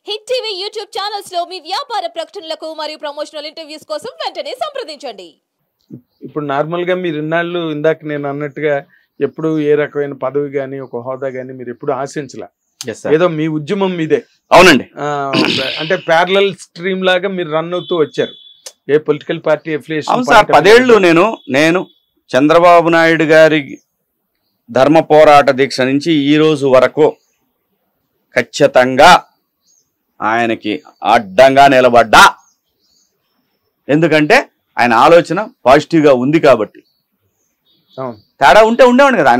Hit TV YouTube channels లో మీ వ్యాపార ప్రకటనలకు మరియు ప్రమోషనల్ ఇంటర్వ్యూస్ కోసం వెంటనే సంప్రదించండి. ఇప్పుడు నార్మల్ గా మీరు ఇన్నాళ్ళు ఇందాక నేను అన్నట్టుగా ఎప్పుడు ఏ రకమైన పదవి గానీ ఒక హోదా గానీ మీరు ఎప్పుడు ఆశించలే. ఏదో మీ ఉద్యమం మీదే. అవునండి. అంటే ప్యారలల్ స్ట్రీమ్ లాగా మీరు రన్ అవుతూ వచ్చారు. ఏ పొలిటికల్ పార్టీ ఎఫిలియేషన్. సార్ 10 ఏళ్ళు నేను చంద్రబాబు నాయుడు గారి ధర్మ పోరాట దీక్ష నుంచి ఈ రోజు వరకు ఖచ్చితంగా ఆయనకి అడ్డంగా నిలబడ్డా. ఎందుకంటే ఆయన ఆలోచన పాజిటివ్గా ఉంది కాబట్టి. తేడా ఉంటే ఉండేవాడు కదా.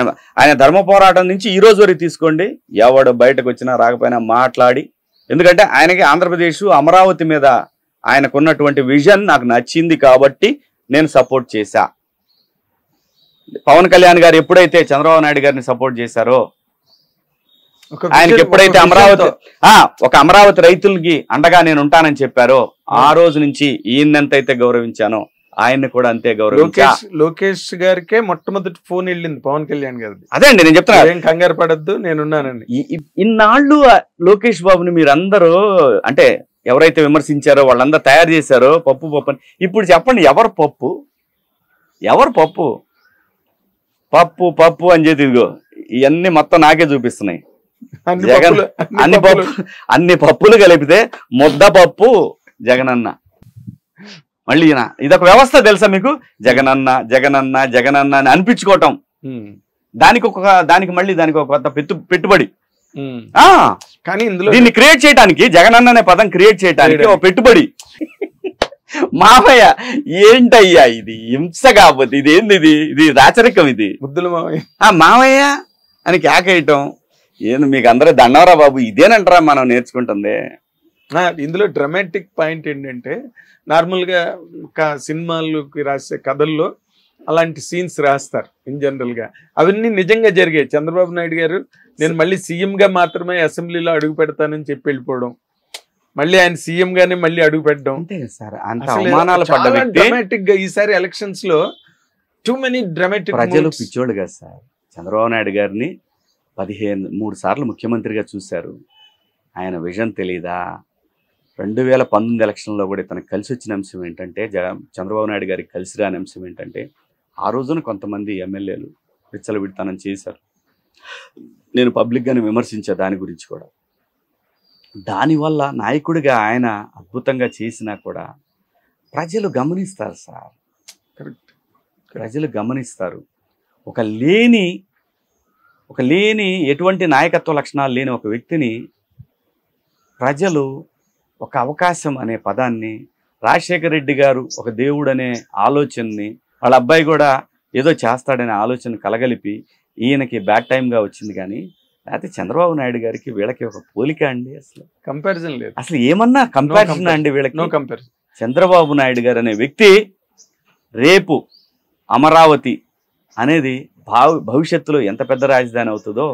ఆయన ధర్మ పోరాటం నుంచి ఈ రోజు వరకు తీసుకోండి, ఎవడు బయటకు వచ్చినా రాకపోయినా మాట్లాడి, ఎందుకంటే ఆయనకి ఆంధ్రప్రదేశ్ అమరావతి మీద ఆయనకున్నటువంటి విజన్ నాకు నచ్చింది కాబట్టి నేను సపోర్ట్ చేశా. పవన్ కళ్యాణ్ గారు ఎప్పుడైతే చంద్రబాబు నాయుడు గారిని సపోర్ట్ చేశారో, ఆయనకి ఎప్పుడైతే అమరావతి రైతులకి అండగా నేను ఉంటానని చెప్పారో, ఆ రోజు నుంచి ఈయనంతైతే గౌరవించానో ఆయన్ని కూడా అంతే గౌరవించా. లోకేష్ గారికే మొట్టమొదటి ఫోన్ వెళ్ళింది పవన్ కళ్యాణ్ గారిది. అదే అండి నేను చెప్తున్నా, ఏం కంగారు పడద్దు నేనున్నానండి. ఇన్నాళ్ళు లోకేష్ బాబుని మీరందరూ అంటే ఎవరైతే విమర్శించారో వాళ్ళందరూ తయారు చేశారో పప్పు అని. ఇప్పుడు చెప్పండి, ఎవరు పప్పు అని చెప్పి ఇదిగో ఇవన్నీ మొత్తం నాకే చూపిస్తున్నాయి. జగన్ అన్ని పప్పులు కలిపితే ముద్ద పప్పు జగనన్న. మళ్ళీ ఇదొక వ్యవస్థ తెలుసా మీకు? జగనన్న అని అనిపించుకోవటం, దానికి మళ్ళీ ఒక కొత్త పెట్టుబడి. కానీ ఇందులో దీన్ని క్రియేట్ చేయడానికి, జగనన్న అనే పదం క్రియేట్ చేయడానికి ఒక పెట్టుబడి. మావయ్య ఏంటయ్యా ఇది హింస కాకపోతే ఇదేంది? ఇది రాచరికం. ఇది ముద్దులు మావయ్య అని కేకేయటం ఏంది? మీకు అందరూ దండవరా బాబు, ఇదేనంటారా మనం నేర్చుకుంటుంది. ఇందులో డ్రామాటిక్ పాయింట్ ఏంటంటే, నార్మల్గా సినిమాలకి రాసే కథల్లో అలాంటి సీన్స్ రాస్తారు ఇన్ జనరల్ గా. అవన్నీ నిజంగా జరిగాయి. చంద్రబాబు నాయుడు గారు నేను మళ్ళీ సీఎం గా మాత్రమే అసెంబ్లీలో అడుగు పెడతానని చెప్పి వెళ్ళిపోవడం, మళ్ళీ ఆయన సీఎం గానే మళ్ళీ అడుగు పెట్టడం. డ్రామాటిక్ గా ఈసారి ఎలక్షన్స్ లో టూ మెనీ డ్రామాటిక్. ప్రజలు పిచ్చోళ్ళు కదా సార్. చంద్రబాబు నాయుడు గారిని 3 సార్లు ముఖ్యమంత్రిగా చూశారు. ఆయన విజన్ తెలీదా? 2019 ఎలక్షన్లో కూడా తనకు కలిసి వచ్చిన అంశం ఏంటంటే, చంద్రబాబు నాయుడు గారికి కలిసి రాని అంశం ఏంటంటే, ఆ రోజున కొంతమంది ఎమ్మెల్యేలు విచ్చలవిడితనం చేశారు. నేను పబ్లిక్గానే విమర్శించా దాని గురించి కూడా. దానివల్ల నాయకుడిగా ఆయన అద్భుతంగా చేసినా కూడా ప్రజలు గమనిస్తారు సార్. ప్రజలు గమనిస్తారు. ఒక లేని ఎటువంటి నాయకత్వ లక్షణాలు లేని ఒక వ్యక్తిని ప్రజలు ఒక అవకాశం అనే పదాన్ని, రాజశేఖర రెడ్డి గారు ఒక దేవుడు అనే ఆలోచనని, వాళ్ళ అబ్బాయి కూడా ఏదో చేస్తాడనే ఆలోచన కలగలిపి ఈయనకి బ్యాడ్ టైంగా వచ్చింది. కానీ లేకపోతే చంద్రబాబు నాయుడు గారికి వీళ్ళకి ఒక పోలిక అండి? అసలు కంపారిజన్ లేదు. అసలు ఏమన్నా కంపారిజన్ అండి వీళ్ళకి? No comparison. చంద్రబాబు నాయుడు గారు అనే వ్యక్తి రేపు అమరావతి అనేది భవిష్యత్తులో ఎంత పెద్ద రాజధాని అవుతుందో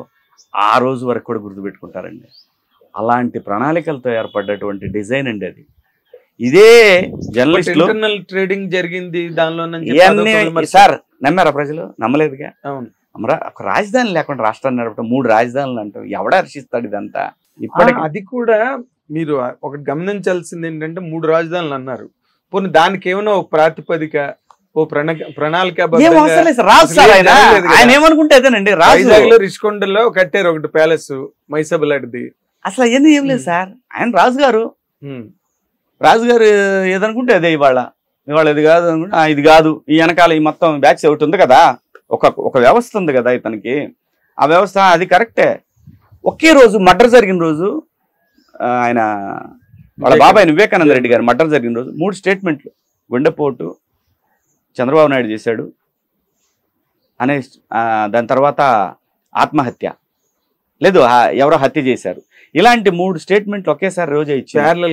ఆ రోజు వరకు కూడా గుర్తుపెట్టుకుంటారండి. అలాంటి ప్రణాళికలతో ఏర్పడ్డటువంటి డిజైన్ అండి అది. ఇదే జర్నలిస్టులు ట్రేడింగ్ జరిగింది దానిలో సార్. నమ్మారా ప్రజలు? నమ్మలేదుగా. ఒక రాజధాని లేకుండా రాష్ట్రాన్ని నడపడం, 3 రాజధానులు అంటాం, ఎవడ హర్షిస్తాడు ఇదంతా? ఇప్పటికి అది కూడా మీరు ఒకటి గమనించాల్సింది ఏంటంటే, 3 రాజధానులు అన్నారు. పోనీ దానికి ఏమైనా ఒక ప్రాతిపదిక, ఓ ప్రణాళిక ఆయన ఏమనుకుంటే అదేనండి. వైజాగ్లో రిషికొండలో కట్టారు ఒకటి ప్యాలెస్, మైసబలాడిది. అసలు అవన్నీ ఏం లేదు సార్. ఆయన రాజుగారు ఏదనుకుంటే అదే. ఇవాళ ఇది కాదు అనుకుంటే ఇది కాదు. ఈ వెనకాల ఈ మొత్తం బ్యాచ్ ఒకటి ఉంది కదా, ఒక వ్యవస్థ ఉంది కదా ఇతనికి. ఆ వ్యవస్థ అది కరెక్టే. ఒకే రోజు మర్డర్ జరిగిన రోజు, ఆయన వాళ్ళ బాబాయ్ వివేకానంద రెడ్డి గారు మర్డర్ జరిగిన రోజు 3 స్టేట్మెంట్లు. గుండెపోటు చంద్రబాబు నాయుడు చేశాడు అనే, దాని తర్వాత ఆత్మహత్య, లేదు ఎవరో హత్య చేశారు. ఇలాంటి 3 స్టేట్మెంట్లు ఒకేసారి రోజా ఇచ్చారు.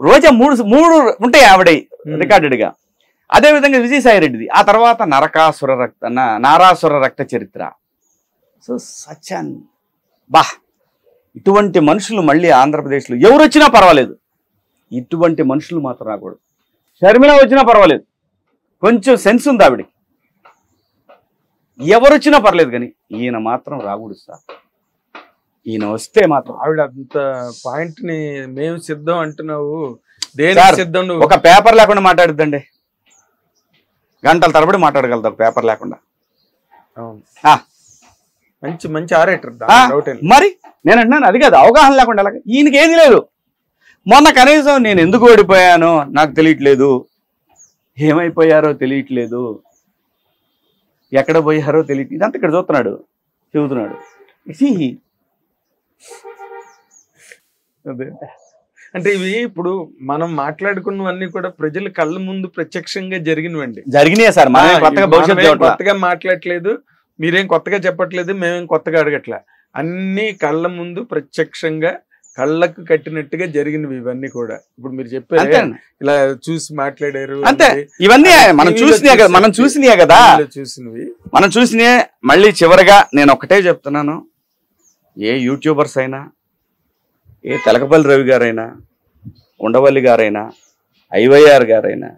రోజా 3 ఉంటాయి ఆవిడ రికార్డెడ్గా. అదేవిధంగా విజయసాయిరెడ్డిది. ఆ తర్వాత నారాసుర రక్త చరిత్ర. సో సచాన్ ఇటువంటి మనుషులు మళ్ళీ ఆంధ్రప్రదేశ్లో ఎవరు వచ్చినా పర్వాలేదు, ఇటువంటి మనుషులు మాత్రం రాకూడదు. షర్మిల వచ్చినా పర్వాలేదు, కొంచెం సెన్స్ ఉంది ఆవిడకి. ఎవరు వచ్చినా పర్లేదు, కానీ ఈయన మాత్రం రాకూడదు సార్. ఈయన వస్తే మాత్రం ఆవిడ అంత పాయింట్ ని మేము సిద్ధం అంటున్నావు, దేనికి సిద్ధం నువ్వు? ఒక పేపర్ లేకుండా మాట్లాడుద్దండి, గంటల తరబడి మాట్లాడగలుగుతా ఒక పేపర్ లేకుండా. మంచి మంచి ఆరేటర్. మరి నేను అంటున్నాను అది కాదు, అవగాహన లేకుండా అలాగే ఈయనకి ఏది లేదు. మొన్న కనీసం నేను ఎందుకు ఓడిపోయానో నాకు తెలియట్లేదు, ఏమైపోయారో తెలియట్లేదు, ఎక్కడ పోయారో తెలియట్లేదు, ఇదంతా ఇక్కడ చూస్తున్నాడు, చెబుతున్నాడు. అదే అంటే ఇవి ఇప్పుడు మనం మాట్లాడుకున్నవన్నీ కూడా ప్రజల కళ్ళ ముందు ప్రత్యక్షంగా జరిగినవండి. జరిగినాయి సార్, కొత్తగా మాట్లాడట్లేదు, మీరేం కొత్తగా చెప్పట్లేదు, మేమేం కొత్తగా అడగట్లే. అన్ని కళ్ళ ముందు ప్రత్యక్షంగా కళ్ళకు కట్టినట్టుగా జరిగినవి ఇవన్నీ కూడా. ఇప్పుడు మీరు చెప్పారు ఇలా చూసి మాట్లాడారు, అంతే. ఇవన్నీ మనం చూసినాయే కదా, మనం చూసినాయే. మళ్ళీ చివరిగా నేను ఒకటే చెప్తున్నాను, ఏ యూట్యూబర్స్ అయినా, ఏ తెలకపల్లి రవి గారైనా, ఉండవల్లి గారైనా, ఐవైఆర్ గారైనా,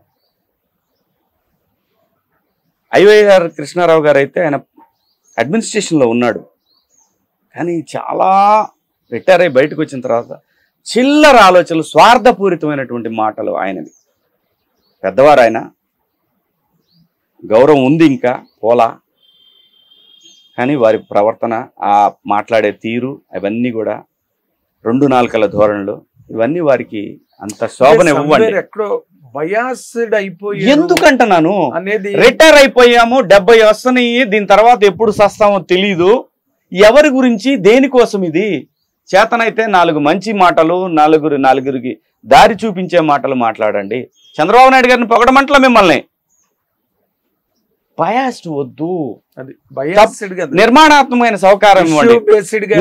ఐవైఆర్ కృష్ణారావు గారు అయితే ఆయన అడ్మినిస్ట్రేషన్లో ఉన్నాడు, కానీ చాలా రిటైర్ అయి బయటకు వచ్చిన తర్వాత చిల్లర ఆలోచనలు, స్వార్థపూరితమైనటువంటి మాటలు ఆయనవి. పెద్దవారు ఆయన, గౌరవం ఉంది ఇంకా పోలా, కానీ వారి ప్రవర్తన, ఆ మాట్లాడే తీరు, అవన్నీ కూడా 2 నాలుకల ధోరణులు, ఇవన్నీ వారికి అంత శోభనివ్వండి. ఎందుకంటున్నాను, రిటైర్ అయిపోయాము, 70 వస్తున్నాయి, దీని తర్వాత ఎప్పుడు సస్తామో తెలీదు, ఎవరి గురించి దేనికోసం ఇది చేతనైతే 4 మంచి మాటలు, నలుగురికి దారి చూపించే మాటలు మాట్లాడండి. చంద్రబాబు నాయుడు గారిని పొగడమంటలా మిమ్మల్ని, బయాస్డ్ వద్దు, నిర్మాణాత్మకమైన సహకారం ఇవ్వండి,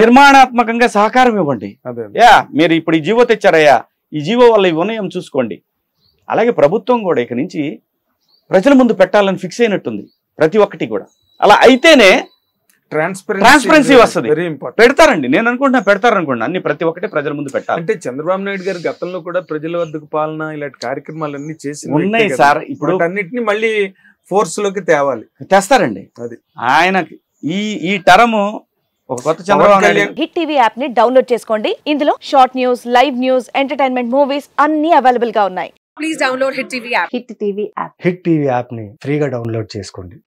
నిర్మాణాత్మకంగా సహకారం ఇవ్వండి. మీరు ఇప్పుడు ఈ జీవో తెచ్చారయ్యా, ఈ జీవో వల్ల ఈ ఉన్నయం చూసుకోండి. అలాగే ప్రభుత్వం కూడా ఇక నుంచి ప్రజల ముందు పెట్టాలని ఫిక్స్ అయినట్టుంది ప్రతి ఒక్కటి కూడా. అలా అయితేనే ట్రాన్స్పరెన్సీ వస్తుంది. పెడతారండి, నేను అనుకుంటున్నా పెడతారనుకోండి, అన్ని ప్రతి ఒక్కటి ప్రజల ముందు పెట్టాలి. అంటే చంద్రబాబు నాయుడు గారు గతంలో కూడా ప్రజల వద్దకు పాలన ఇలాంటి కార్యక్రమాలన్నీ చేసి ఉన్నాయి సార్. ఇప్పుడు అన్నిటిని మళ్ళీ ఫోర్స్ లోకి తెస్తారండి. అది ఆయనకి ఈ టర్మ్ ఒక కొత్త Chandrababu Naidu. Hit TV app ని డౌన్లోడ్ చేసుకోండి. ఇందులో short news, live news, entertainment movies అన్ని అవైలబుల్ గా ఉన్నాయి. Please download hit TV app. Hit TV app ని ఫ్రీగా డౌన్లోడ్ చేసుకోండి.